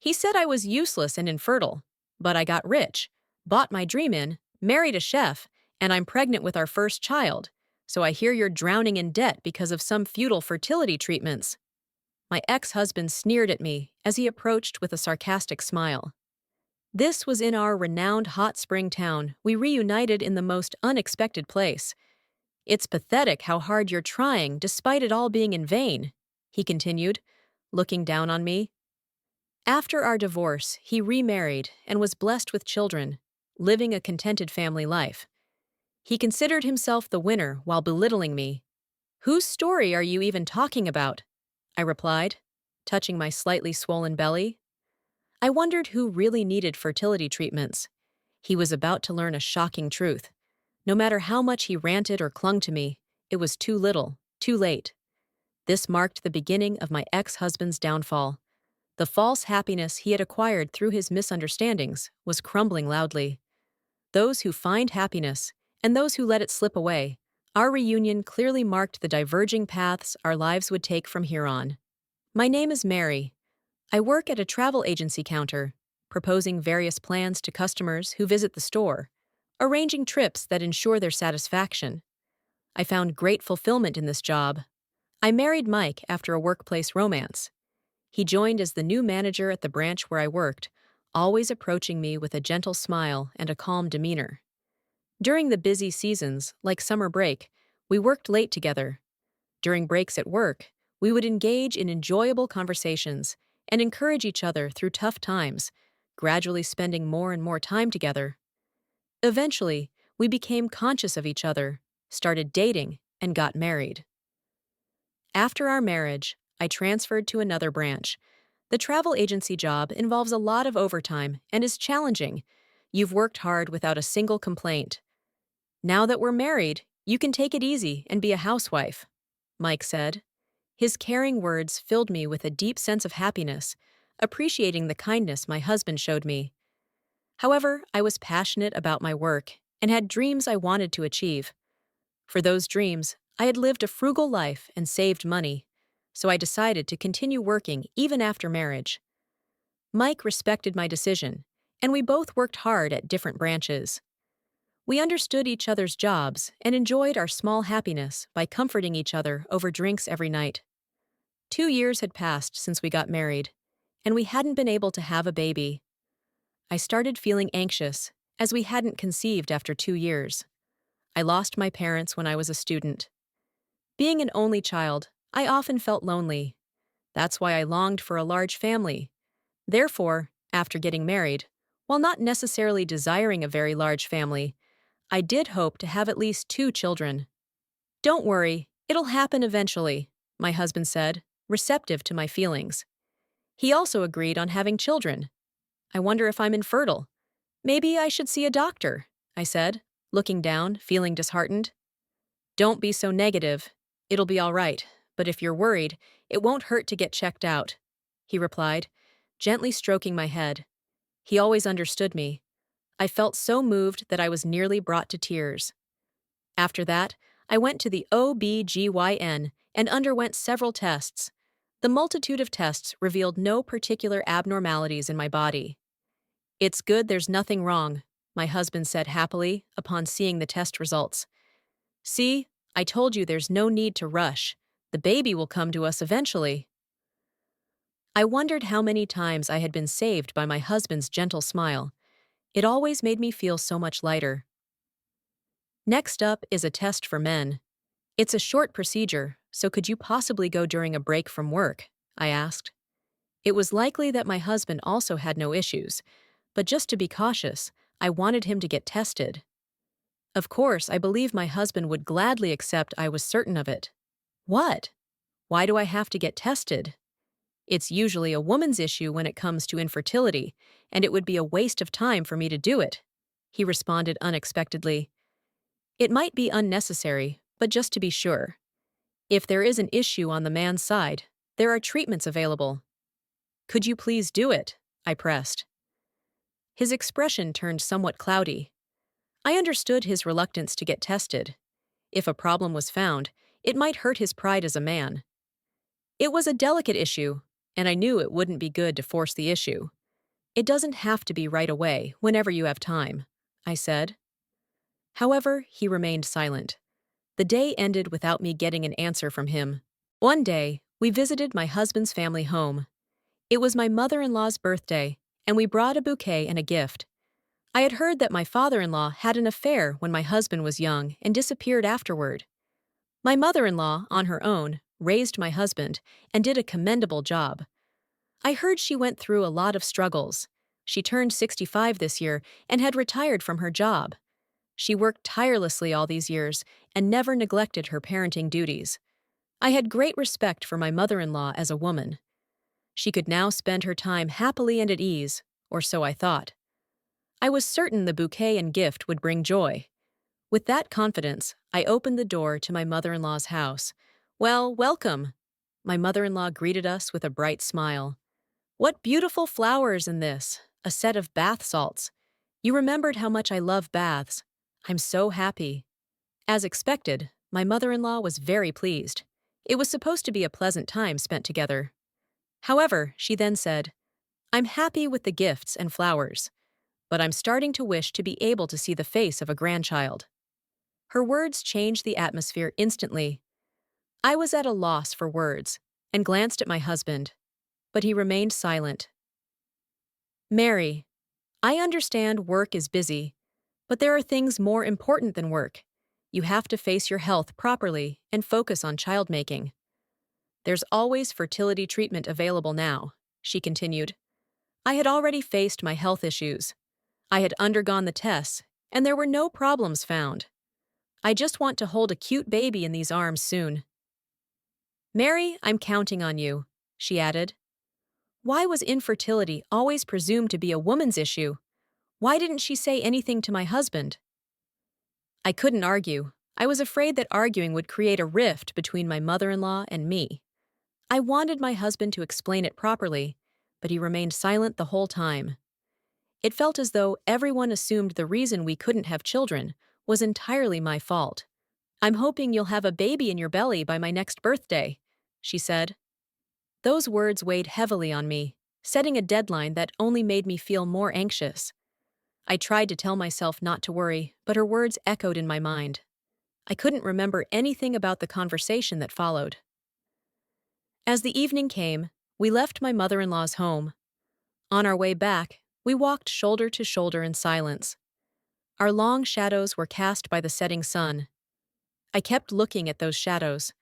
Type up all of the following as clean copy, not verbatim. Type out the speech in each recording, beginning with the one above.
He said I was useless and infertile, but I got rich, bought my dream in, married a chef, and I'm pregnant with our first child. So I hear you're drowning in debt because of some futile fertility treatments. My ex-husband sneered at me as he approached with a sarcastic smile. This was in our renowned hot spring town. We reunited in the most unexpected place. It's pathetic how hard you're trying despite it all being in vain, he continued, looking down on me. After our divorce, he remarried and was blessed with children, living a contented family life. He considered himself the winner while belittling me. "Whose story are you even talking about?" I replied, touching my slightly swollen belly. I wondered who really needed fertility treatments. He was about to learn a shocking truth. No matter how much he ranted or clung to me, it was too little, too late. This marked the beginning of my ex-husband's downfall. The false happiness he had acquired through his misunderstandings was crumbling loudly. Those who find happiness and those who let it slip away, our reunion clearly marked the diverging paths our lives would take from here on. My name is Mary. I work at a travel agency counter, proposing various plans to customers who visit the store, arranging trips that ensure their satisfaction. I found great fulfillment in this job. I married Mike after a workplace romance. He joined as the new manager at the branch where I worked, always approaching me with a gentle smile and a calm demeanor. During the busy seasons, like summer break, we worked late together. During breaks at work, we would engage in enjoyable conversations and encourage each other through tough times, gradually spending more and more time together. Eventually, we became conscious of each other, started dating, and got married. After our marriage, I transferred to another branch. The travel agency job involves a lot of overtime and is challenging. You've worked hard without a single complaint. Now that we're married, you can take it easy and be a housewife, Mike said. His caring words filled me with a deep sense of happiness, appreciating the kindness my husband showed me. However, I was passionate about my work and had dreams I wanted to achieve. For those dreams, I had lived a frugal life and saved money, so I decided to continue working even after marriage. Mike respected my decision, and we both worked hard at different branches. We understood each other's jobs and enjoyed our small happiness by comforting each other over drinks every night. 2 years had passed since we got married, and we hadn't been able to have a baby. I started feeling anxious, as we hadn't conceived after 2 years. I lost my parents when I was a student. Being an only child, I often felt lonely. That's why I longed for a large family. Therefore, after getting married, while not necessarily desiring a very large family, I did hope to have at least 2 children. "Don't worry, it'll happen eventually," my husband said, receptive to my feelings. He also agreed on having children. "I wonder if I'm infertile. Maybe I should see a doctor," I said, looking down, feeling disheartened. "Don't be so negative. It'll be all right, but if you're worried, it won't hurt to get checked out," he replied, gently stroking my head. He always understood me. I felt so moved that I was nearly brought to tears. After that, I went to the OB/GYN and underwent several tests. The multitude of tests revealed no particular abnormalities in my body. "It's good there's nothing wrong," my husband said happily upon seeing the test results. "See, I told you there's no need to rush. The baby will come to us eventually." I wondered how many times I had been saved by my husband's gentle smile. It always made me feel so much lighter. Next up is a test for men. "It's a short procedure, so could you possibly go during a break from work?" I asked. It was likely that my husband also had no issues, but just to be cautious, I wanted him to get tested. Of course, I believe my husband would gladly accept I was certain of it. "What? Why do I have to get tested?" "It's usually a woman's issue when it comes to infertility, and it would be a waste of time for me to do it," he responded unexpectedly. "It might be unnecessary, but just to be sure. If there is an issue on the man's side, there are treatments available." "Could you please do it?" I pressed. His expression turned somewhat cloudy. I understood his reluctance to get tested. If a problem was found, it might hurt his pride as a man. "It was a delicate issue. and I knew it wouldn't be good to force the issue. It doesn't have to be right away, whenever you have time, I said. However, he remained silent. The day ended without me getting an answer from him. One day, we visited my husband's family home. It was my mother-in-law's birthday, and we brought a bouquet and a gift. I had heard that my father-in-law had an affair when my husband was young and disappeared afterward. My mother-in-law, on her own, raised my husband and did a commendable job. I heard she went through a lot of struggles. She turned 65 this year and had retired from her job. She worked tirelessly all these years and never neglected her parenting duties. I had great respect for my mother-in-law as a woman. She could now spend her time happily and at ease, or so I thought. I was certain the bouquet and gift would bring joy. With that confidence, I opened the door to my mother-in-law's house. "Well, welcome." My mother-in-law greeted us with a bright smile. "What beautiful flowers in this, a set of bath salts. You remembered how much I love baths. I'm so happy." As expected, my mother-in-law was very pleased. It was supposed to be a pleasant time spent together. However, she then said, "I'm happy with the gifts and flowers, but I'm starting to wish to be able to see the face of a grandchild." Her words changed the atmosphere instantly. I was at a loss for words and glanced at my husband, but he remained silent. "Mary, I understand work is busy, but there are things more important than work. You have to face your health properly and focus on childmaking. There's always fertility treatment available now," she continued. I had already faced my health issues. I had undergone the tests, and there were no problems found. I just want to hold a cute baby in these arms soon. "Mary, I'm counting on you," she added. Why was infertility always presumed to be a woman's issue? Why didn't she say anything to my husband? I couldn't argue. I was afraid that arguing would create a rift between my mother-in-law and me. I wanted my husband to explain it properly, but he remained silent the whole time. It felt as though everyone assumed the reason we couldn't have children was entirely my fault. "I'm hoping you'll have a baby in your belly by my next birthday," she said. Those words weighed heavily on me, setting a deadline that only made me feel more anxious. I tried to tell myself not to worry, but her words echoed in my mind. I couldn't remember anything about the conversation that followed. As the evening came, we left my mother-in-law's home. On our way back, we walked shoulder to shoulder in silence. Our long shadows were cast by the setting sun. I kept looking at those shadows.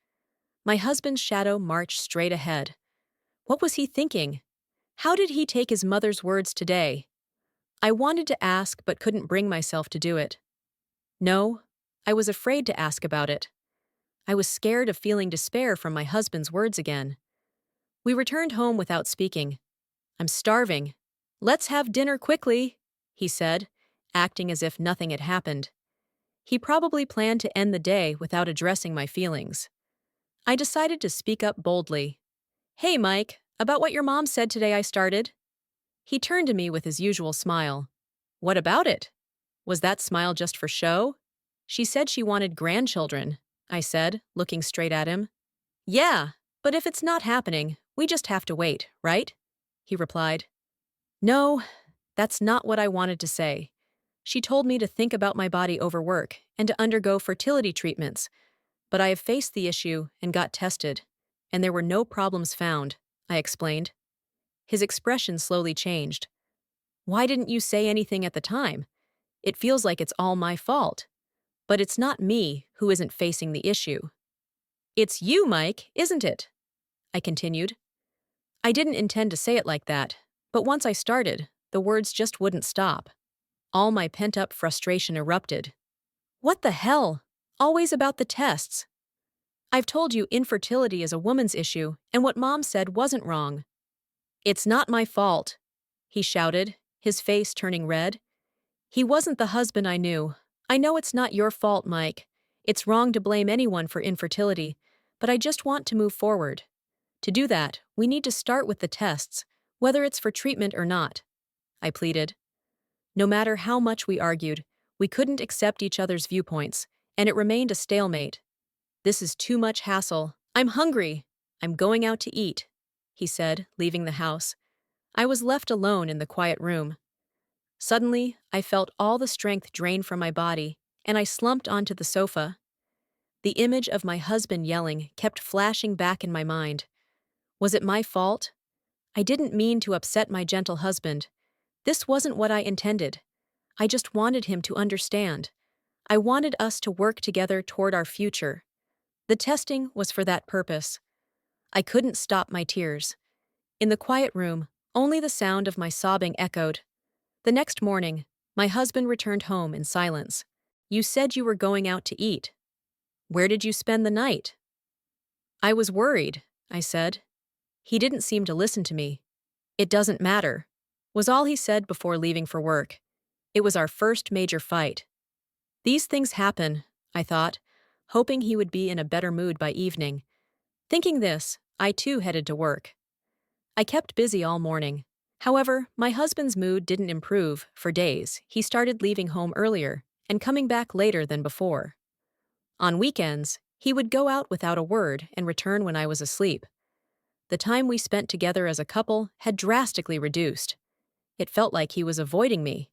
My husband's shadow marched straight ahead. What was he thinking? How did he take his mother's words today? I wanted to ask but couldn't bring myself to do it. No, I was afraid to ask about it. I was scared of feeling despair from my husband's words again. We returned home without speaking. "I'm starving. Let's have dinner quickly," he said, acting as if nothing had happened. He probably planned to end the day without addressing my feelings. I decided to speak up boldly. "Hey, Mike, about what your mom said today I started?" He turned to me with his usual smile. "What about it? Was that smile just for show?" "She said she wanted grandchildren," I said, looking straight at him. "Yeah, but if it's not happening, we just have to wait, right?" he replied. "No, that's not what I wanted to say. She told me to think about my body over work and to undergo fertility treatments, but I have faced the issue and got tested, and there were no problems found," I explained. His expression slowly changed. "Why didn't you say anything at the time? It feels like it's all my fault. But it's not me who isn't facing the issue. It's you, Mike, isn't it?" I continued. I didn't intend to say it like that, but once I started, the words just wouldn't stop. All my pent-up frustration erupted. "What the hell? Always about the tests. I've told you infertility is a woman's issue, and what Mom said wasn't wrong." "It's not my fault," he shouted, his face turning red. "He wasn't the husband I knew. I know it's not your fault, Mike. It's wrong to blame anyone for infertility, but I just want to move forward. To do that, we need to start with the tests, whether it's for treatment or not," I pleaded. No matter how much we argued, we couldn't accept each other's viewpoints, and it remained a stalemate. "This is too much hassle. I'm hungry. I'm going out to eat." he said, leaving the house. I was left alone in the quiet room. Suddenly, I felt all the strength drain from my body, and I slumped onto the sofa. The image of my husband yelling kept flashing back in my mind. Was it my fault? I didn't mean to upset my gentle husband. This wasn't what I intended. I just wanted him to understand. I wanted us to work together toward our future. The testing was for that purpose. I couldn't stop my tears. In the quiet room, only the sound of my sobbing echoed. The next morning, my husband returned home in silence. You said you were going out to eat. Where did you spend the night? I was worried, I said. He didn't seem to listen to me. It doesn't matter, was all he said before leaving for work. It was our first major fight. These things happen, I thought, hoping he would be in a better mood by evening. Thinking this, I too headed to work. I kept busy all morning. However, my husband's mood didn't improve for days. He started leaving home earlier and coming back later than before. On weekends, he would go out without a word and return when I was asleep. The time we spent together as a couple had drastically reduced. It felt like he was avoiding me.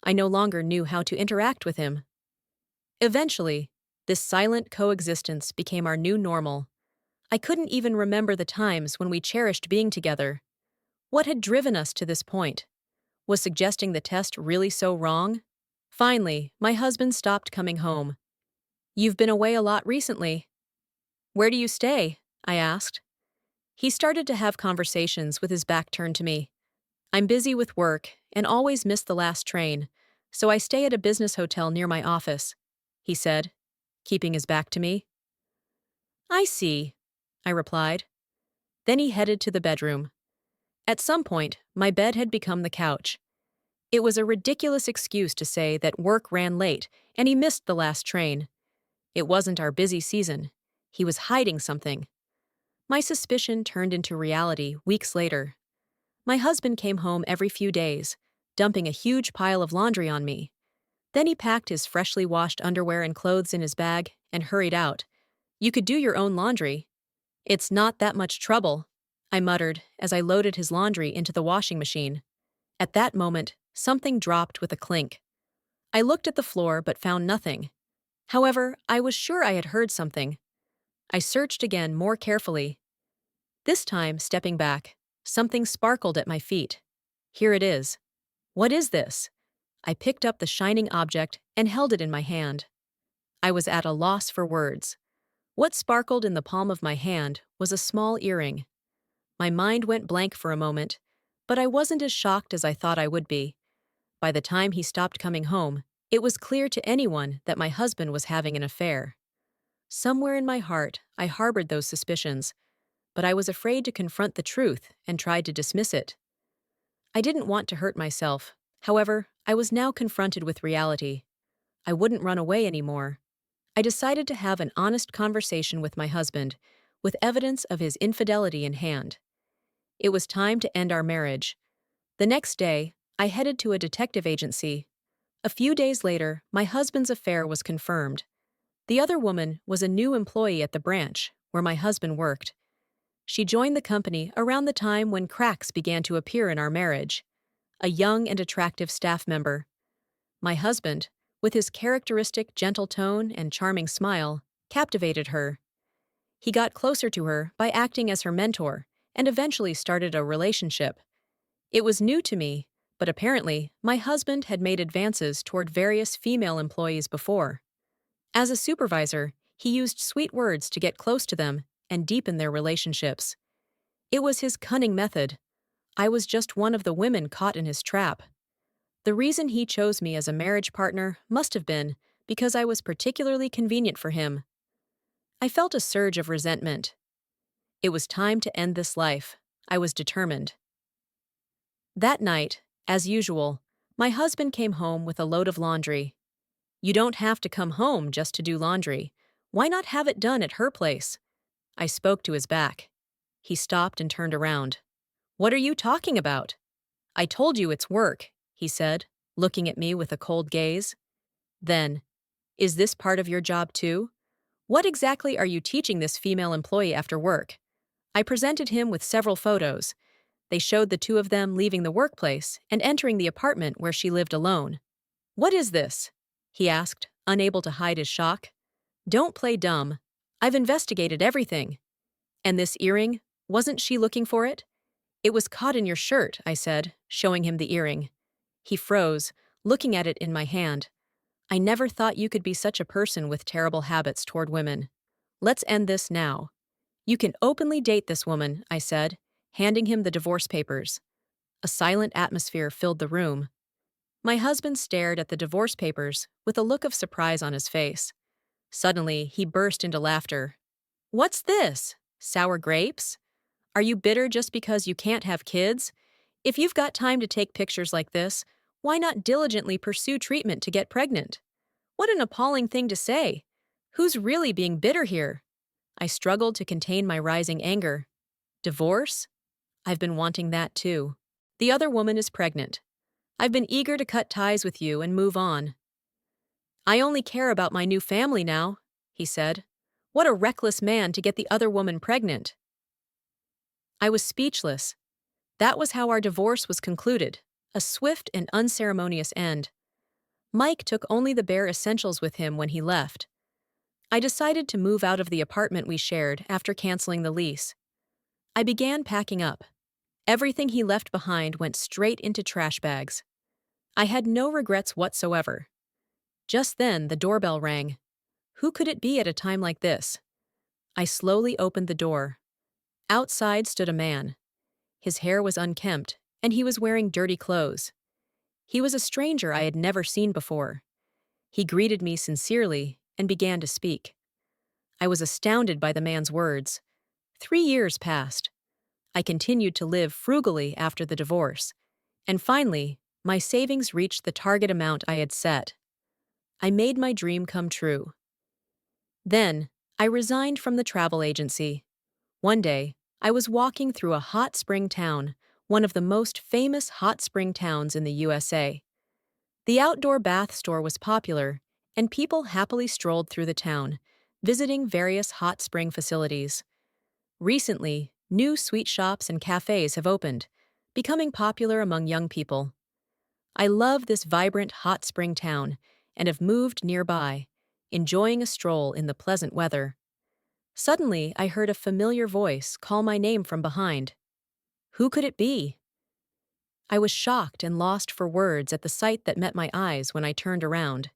I no longer knew how to interact with him. Eventually, this silent coexistence became our new normal. I couldn't even remember the times when we cherished being together. What had driven us to this point? Was suggesting the test really so wrong? Finally, my husband stopped coming home. You've been away a lot recently. Where do you stay? I asked. He started to have conversations with his back turned to me. I'm busy with work and always miss the last train, so I stay at a business hotel near my office, he said, keeping his back to me. I see, I replied. Then he headed to the bedroom. At some point, my bed had become the couch. It was a ridiculous excuse to say that work ran late and he missed the last train. It wasn't our busy season. He was hiding something. My suspicion turned into reality weeks later. My husband came home every few days, dumping a huge pile of laundry on me. Then he packed his freshly washed underwear and clothes in his bag and hurried out. You could do your own laundry. It's not that much trouble, I muttered as I loaded his laundry into the washing machine. At that moment, something dropped with a clink. I looked at the floor but found nothing. However, I was sure I had heard something. I searched again more carefully. This time, stepping back, something sparkled at my feet. Here it is. What is this? I picked up the shining object and held it in my hand. I was at a loss for words. What sparkled in the palm of my hand was a small earring. My mind went blank for a moment, but I wasn't as shocked as I thought I would be. By the time he stopped coming home, it was clear to anyone that my husband was having an affair. Somewhere in my heart, I harbored those suspicions, but I was afraid to confront the truth and tried to dismiss it. I didn't want to hurt myself. However, I was now confronted with reality. I wouldn't run away anymore. I decided to have an honest conversation with my husband, with evidence of his infidelity in hand. It was time to end our marriage. The next day, I headed to a detective agency. A few days later, my husband's affair was confirmed. The other woman was a new employee at the branch where my husband worked. She joined the company around the time when cracks began to appear in our marriage. A young and attractive staff member. My husband, with his characteristic gentle tone and charming smile, captivated her. He got closer to her by acting as her mentor and eventually started a relationship. It was new to me, but apparently my husband had made advances toward various female employees before. As a supervisor, he used sweet words to get close to them and deepen their relationships. It was his cunning method. I was just one of the women caught in his trap. The reason he chose me as a marriage partner must have been because I was particularly convenient for him. I felt a surge of resentment. It was time to end this life. I was determined. That night, as usual, my husband came home with a load of laundry. You don't have to come home just to do laundry. Why not have it done at her place? I spoke to his back. He stopped and turned around. What are you talking about? I told you it's work, he said, looking at me with a cold gaze. Then, is this part of your job too? What exactly are you teaching this female employee after work? I presented him with several photos. They showed the two of them leaving the workplace and entering the apartment where she lived alone. "What is this?" he asked, unable to hide his shock. "Don't play dumb. I've investigated everything." "And this earring? Wasn't she looking for it?" "It was caught in your shirt," I said, showing him the earring. He froze, looking at it in my hand. "I never thought you could be such a person with terrible habits toward women. Let's end this now." "You can openly date this woman," I said, handing him the divorce papers. A silent atmosphere filled the room. My husband stared at the divorce papers with a look of surprise on his face. Suddenly, he burst into laughter. "What's this? Sour grapes? Are you bitter just because you can't have kids? If you've got time to take pictures like this, why not diligently pursue treatment to get pregnant?" What an appalling thing to say! Who's really being bitter here? I struggled to contain my rising anger. Divorce? I've been wanting that too. The other woman is pregnant. I've been eager to cut ties with you and move on. "I only care about my new family now," he said. What a reckless man to get the other woman pregnant. I was speechless. That was how our divorce was concluded, a swift and unceremonious end. Mike took only the bare essentials with him when he left. I decided to move out of the apartment we shared after canceling the lease. I began packing up. Everything he left behind went straight into trash bags. I had no regrets whatsoever. Just then, the doorbell rang. Who could it be at a time like this? I slowly opened the door. Outside stood a man. His hair was unkempt, and he was wearing dirty clothes. He was a stranger I had never seen before. He greeted me sincerely and began to speak. I was astounded by the man's words. 3 years passed. I continued to live frugally after the divorce, and finally, my savings reached the target amount I had set. I made my dream come true. Then, I resigned from the travel agency. One day, I was walking through a hot spring town, one of the most famous hot spring towns in the USA. The outdoor bath store was popular, and people happily strolled through the town, visiting various hot spring facilities. Recently, new sweet shops and cafes have opened, becoming popular among young people. I love this vibrant hot spring town and have moved nearby, enjoying a stroll in the pleasant weather. Suddenly, I heard a familiar voice call my name from behind. Who could it be? I was shocked and lost for words at the sight that met my eyes when I turned around.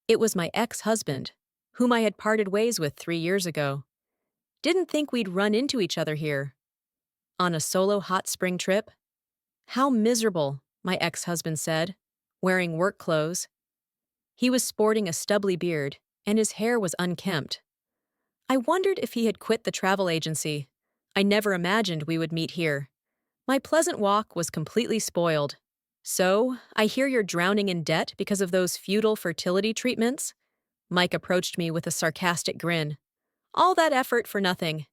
It was my ex-husband, whom I had parted ways with 3 years ago. Didn't think we'd run into each other here. On a solo hot spring trip? How miserable, my ex-husband said, wearing work clothes. He was sporting a stubbly beard, and his hair was unkempt. I wondered if he had quit the travel agency. I never imagined we would meet here. My pleasant walk was completely spoiled. "So, I hear you're drowning in debt because of those futile fertility treatments?" Mike approached me with a sarcastic grin. "All that effort for nothing."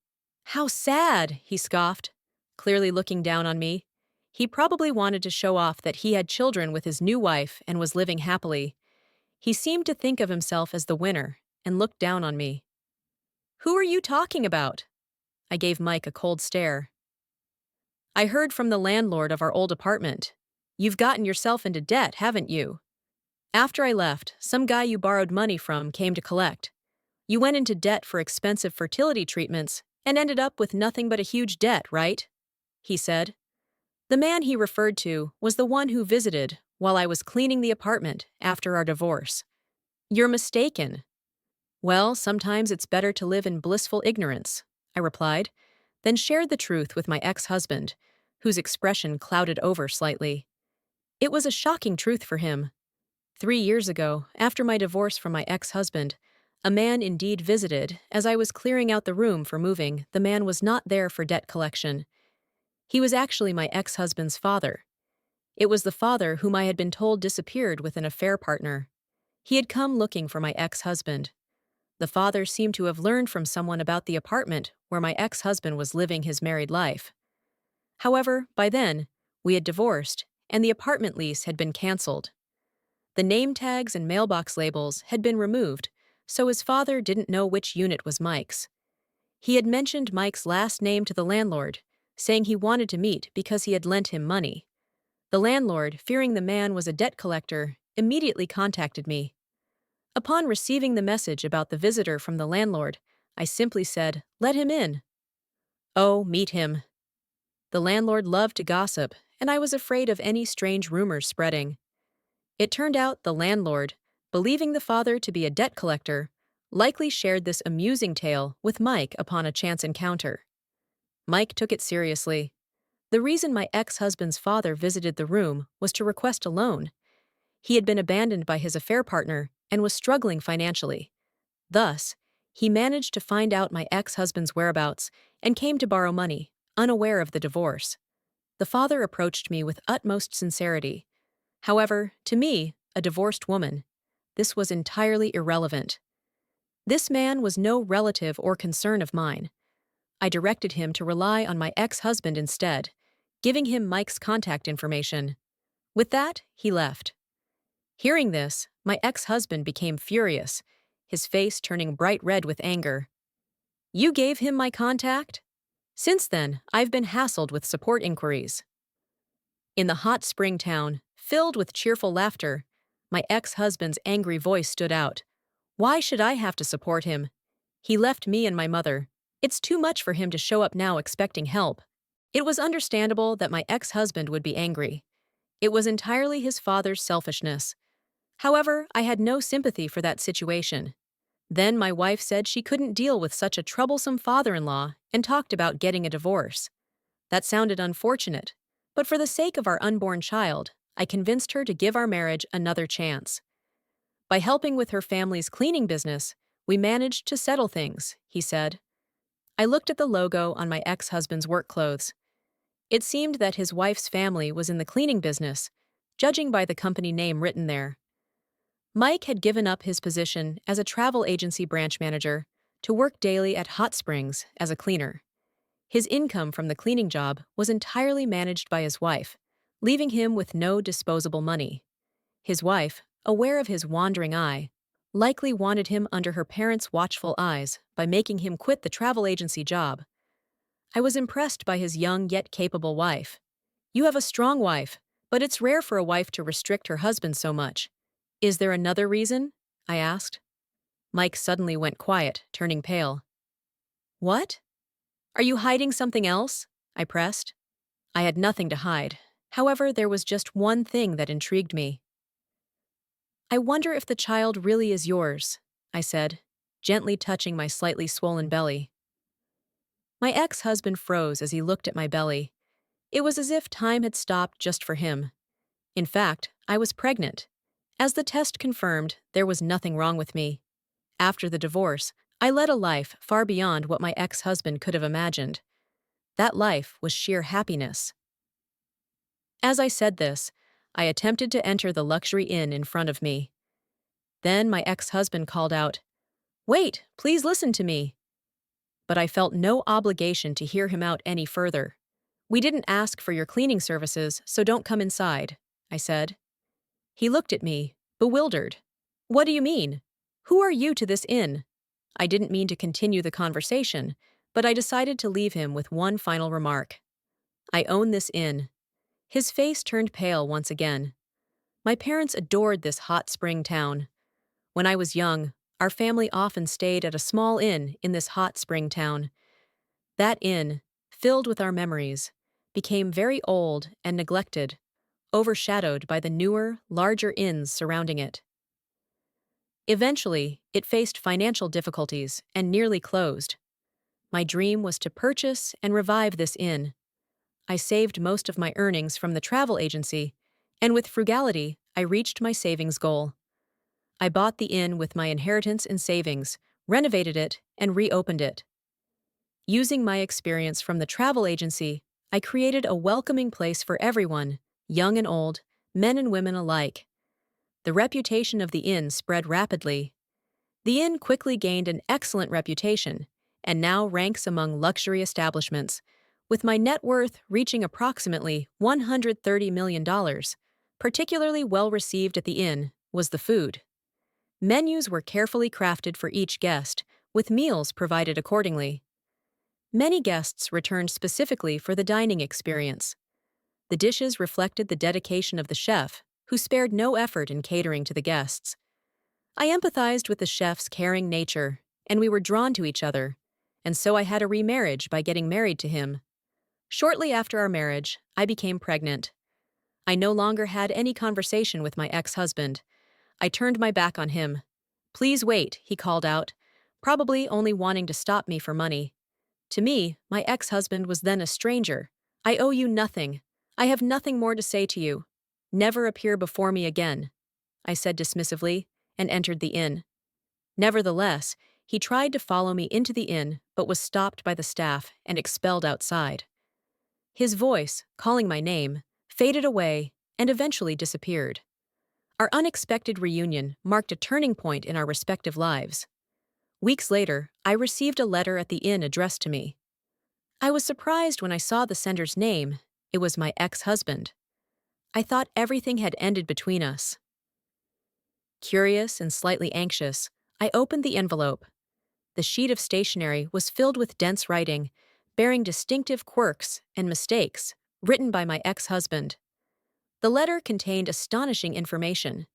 "How sad," he scoffed, clearly looking down on me. He probably wanted to show off that he had children with his new wife and was living happily. He seemed to think of himself as the winner and looked down on me. "Who are you talking about?" I gave Mike a cold stare. "I heard from the landlord of our old apartment. You've gotten yourself into debt, haven't you? After I left, some guy you borrowed money from came to collect. You went into debt for expensive fertility treatments and ended up with nothing but a huge debt, right?" he said. The man he referred to was the one who visited while I was cleaning the apartment after our divorce. "You're mistaken." "Well, sometimes it's better to live in blissful ignorance," I replied, then shared the truth with my ex-husband, whose expression clouded over slightly. It was a shocking truth for him. 3 years ago, after my divorce from my ex-husband, a man indeed visited. As I was clearing out the room for moving, the man was not there for debt collection. He was actually my ex-husband's father. It was the father whom I had been told disappeared with an affair partner. He had come looking for my ex-husband. The father seemed to have learned from someone about the apartment where my ex-husband was living his married life. However, by then, we had divorced, and the apartment lease had been canceled. The name tags and mailbox labels had been removed, so his father didn't know which unit was Mike's. He had mentioned Mike's last name to the landlord, saying he wanted to meet because he had lent him money. The landlord, fearing the man was a debt collector, immediately contacted me. Upon receiving the message about the visitor from the landlord, I simply said, "Let him in." Oh, meet him. The landlord loved to gossip, and I was afraid of any strange rumors spreading. It turned out the landlord, believing the father to be a debt collector, likely shared this amusing tale with Mike upon a chance encounter. Mike took it seriously. The reason my ex-husband's father visited the room was to request a loan. He had been abandoned by his affair partner and was struggling financially. Thus, he managed to find out my ex-husband's whereabouts and came to borrow money, unaware of the divorce. The father approached me with utmost sincerity. However, to me, a divorced woman, this was entirely irrelevant. This man was no relative or concern of mine. I directed him to rely on my ex-husband instead, giving him Mike's contact information. With that, he left. Hearing this, my ex-husband became furious, his face turning bright red with anger. "You gave him my contact?" Since then, I've been hassled with support inquiries. In the hot spring town, filled with cheerful laughter, my ex-husband's angry voice stood out. "Why should I have to support him? He left me and my mother. It's too much for him to show up now expecting help." It was understandable that my ex-husband would be angry. It was entirely his father's selfishness. However, I had no sympathy for that situation. Then my wife said she couldn't deal with such a troublesome father-in-law and talked about getting a divorce. That sounded unfortunate, but for the sake of our unborn child, I convinced her to give our marriage another chance. By helping with her family's cleaning business, we managed to settle things, he said. I looked at the logo on my ex-husband's work clothes. It seemed that his wife's family was in the cleaning business, judging by the company name written there. Mike had given up his position as a travel agency branch manager to work daily at Hot Springs as a cleaner. His income from the cleaning job was entirely managed by his wife, leaving him with no disposable money. His wife, aware of his wandering eye, likely wanted him under her parents' watchful eyes by making him quit the travel agency job. I was impressed by his young yet capable wife. "You have a strong wife, but it's rare for a wife to restrict her husband so much. Is there another reason?" I asked. Mike suddenly went quiet, turning pale. "What? Are you hiding something else?" I pressed. I had nothing to hide. However, there was just one thing that intrigued me. "I wonder if the child really is yours," I said, gently touching my slightly swollen belly. My ex-husband froze as he looked at my belly. It was as if time had stopped just for him. In fact, I was pregnant. As the test confirmed, there was nothing wrong with me. After the divorce, I led a life far beyond what my ex-husband could have imagined. That life was sheer happiness. As I said this, I attempted to enter the luxury inn in front of me. Then my ex-husband called out, "Wait, please listen to me." But I felt no obligation to hear him out any further. "We didn't ask for your cleaning services, so don't come inside," I said. He looked at me, bewildered. "What do you mean? Who are you to this inn?" I didn't mean to continue the conversation, but I decided to leave him with one final remark. "I own this inn." His face turned pale once again. My parents adored this hot spring town. When I was young, our family often stayed at a small inn in this hot spring town. That inn, filled with our memories, became very old and neglected, overshadowed by the newer, larger inns surrounding it. Eventually, it faced financial difficulties and nearly closed. My dream was to purchase and revive this inn. I saved most of my earnings from the travel agency, and with frugality, I reached my savings goal. I bought the inn with my inheritance and savings, renovated it, and reopened it. Using my experience from the travel agency, I created a welcoming place for everyone, young and old, men and women alike. The reputation of the inn spread rapidly. The inn quickly gained an excellent reputation and now ranks among luxury establishments, with my net worth reaching approximately $130 million. Particularly well received at the inn was the food. Menus were carefully crafted for each guest, with meals provided accordingly. Many guests returned specifically for the dining experience. The dishes reflected the dedication of the chef, who spared no effort in catering to the guests. I empathized with the chef's caring nature, and we were drawn to each other, and so I had a remarriage by getting married to him. Shortly after our marriage, I became pregnant. I no longer had any conversation with my ex-husband. I turned my back on him. "Please wait," he called out, probably only wanting to stop me for money. To me, my ex-husband was then a stranger. "I owe you nothing. I have nothing more to say to you. Never appear before me again," I said dismissively, and entered the inn. Nevertheless, he tried to follow me into the inn but was stopped by the staff and expelled outside. His voice, calling my name, faded away and eventually disappeared. Our unexpected reunion marked a turning point in our respective lives. Weeks later, I received a letter at the inn addressed to me. I was surprised when I saw the sender's name. It was my ex-husband. I thought everything had ended between us. Curious and slightly anxious, I opened the envelope. The sheet of stationery was filled with dense writing, bearing distinctive quirks and mistakes, written by my ex-husband. The letter contained astonishing information.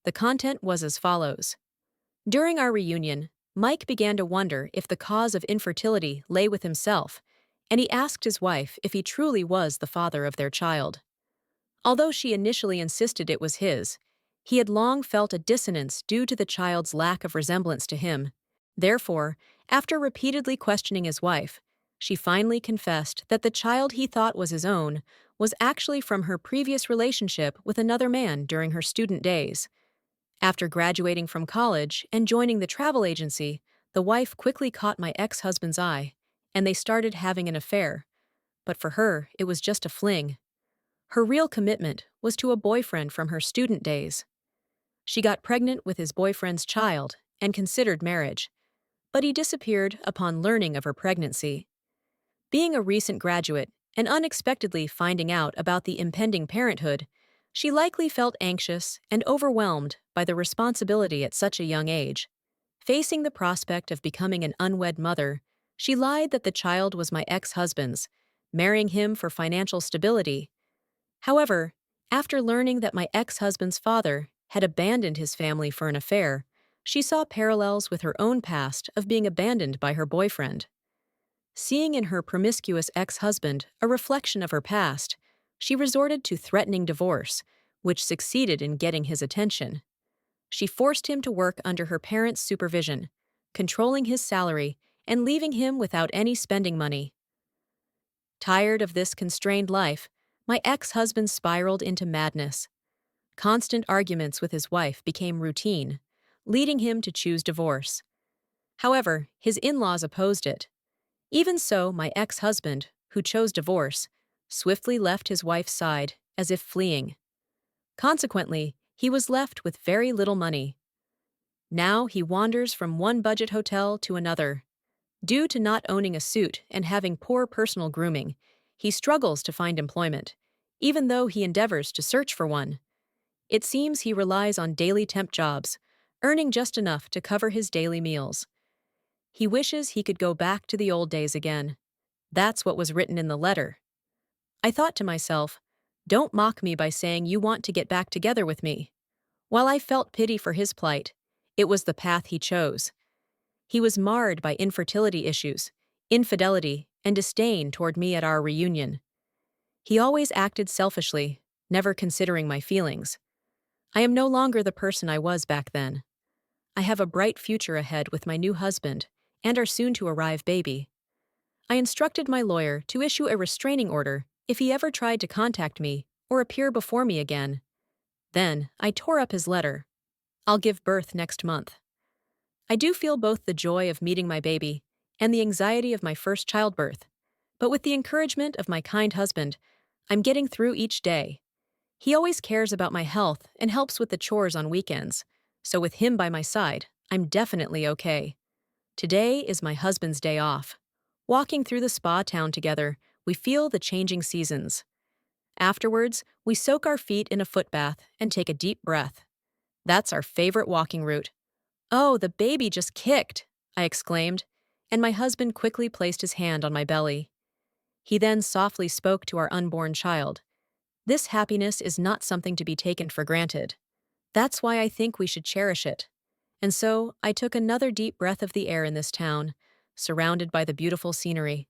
The content was as follows. During our reunion, Mike began to wonder if the cause of infertility lay with himself, and he asked his wife if he truly was the father of their child. Although she initially insisted it was his, he had long felt a dissonance due to the child's lack of resemblance to him. Therefore, after repeatedly questioning his wife, she finally confessed that the child he thought was his own was actually from her previous relationship with another man during her student days. After graduating from college and joining the travel agency, the wife quickly caught my ex-husband's eye, and they started having an affair. But for her, it was just a fling. Her real commitment was to a boyfriend from her student days. She got pregnant with his boyfriend's child and considered marriage, but he disappeared upon learning of her pregnancy. Being a recent graduate and unexpectedly finding out about the impending parenthood, she likely felt anxious and overwhelmed by the responsibility at such a young age. Facing the prospect of becoming an unwed mother, she lied that the child was my ex-husband's, marrying him for financial stability. However, after learning that my ex-husband's father had abandoned his family for an affair, she saw parallels with her own past of being abandoned by her boyfriend. Seeing in her promiscuous ex-husband a reflection of her past, she resorted to threatening divorce, which succeeded in getting his attention. She forced him to work under her parents' supervision, controlling his salary and leaving him without any spending money. Tired of this constrained life, my ex-husband spiraled into madness. Constant arguments with his wife became routine, leading him to choose divorce. However, his in-laws opposed it. Even so, my ex-husband, who chose divorce, swiftly left his wife's side, as if fleeing. Consequently, he was left with very little money. Now he wanders from one budget hotel to another. Due to not owning a suit and having poor personal grooming, he struggles to find employment, even though he endeavors to search for one. It seems he relies on daily temp jobs, earning just enough to cover his daily meals. He wishes he could go back to the old days again. That's what was written in the letter. I thought to myself, don't mock me by saying you want to get back together with me. While I felt pity for his plight, it was the path he chose. He was marred by infertility issues, infidelity, and disdain toward me at our reunion. He always acted selfishly, never considering my feelings. I am no longer the person I was back then. I have a bright future ahead with my new husband and our soon-to-arrive baby. I instructed my lawyer to issue a restraining order if he ever tried to contact me or appear before me again. Then, I tore up his letter. I'll give birth next month. I do feel both the joy of meeting my baby and the anxiety of my first childbirth, but with the encouragement of my kind husband, I'm getting through each day. He always cares about my health and helps with the chores on weekends, so with him by my side, I'm definitely okay. Today is my husband's day off. Walking through the spa town together, we feel the changing seasons. Afterwards, we soak our feet in a foot bath and take a deep breath. That's our favorite walking route. "Oh, the baby just kicked," I exclaimed. and my husband quickly placed his hand on my belly. He then softly spoke to our unborn child. This happiness is not something to be taken for granted. That's why I think we should cherish it. And so I took another deep breath of the air in this town, surrounded by the beautiful scenery.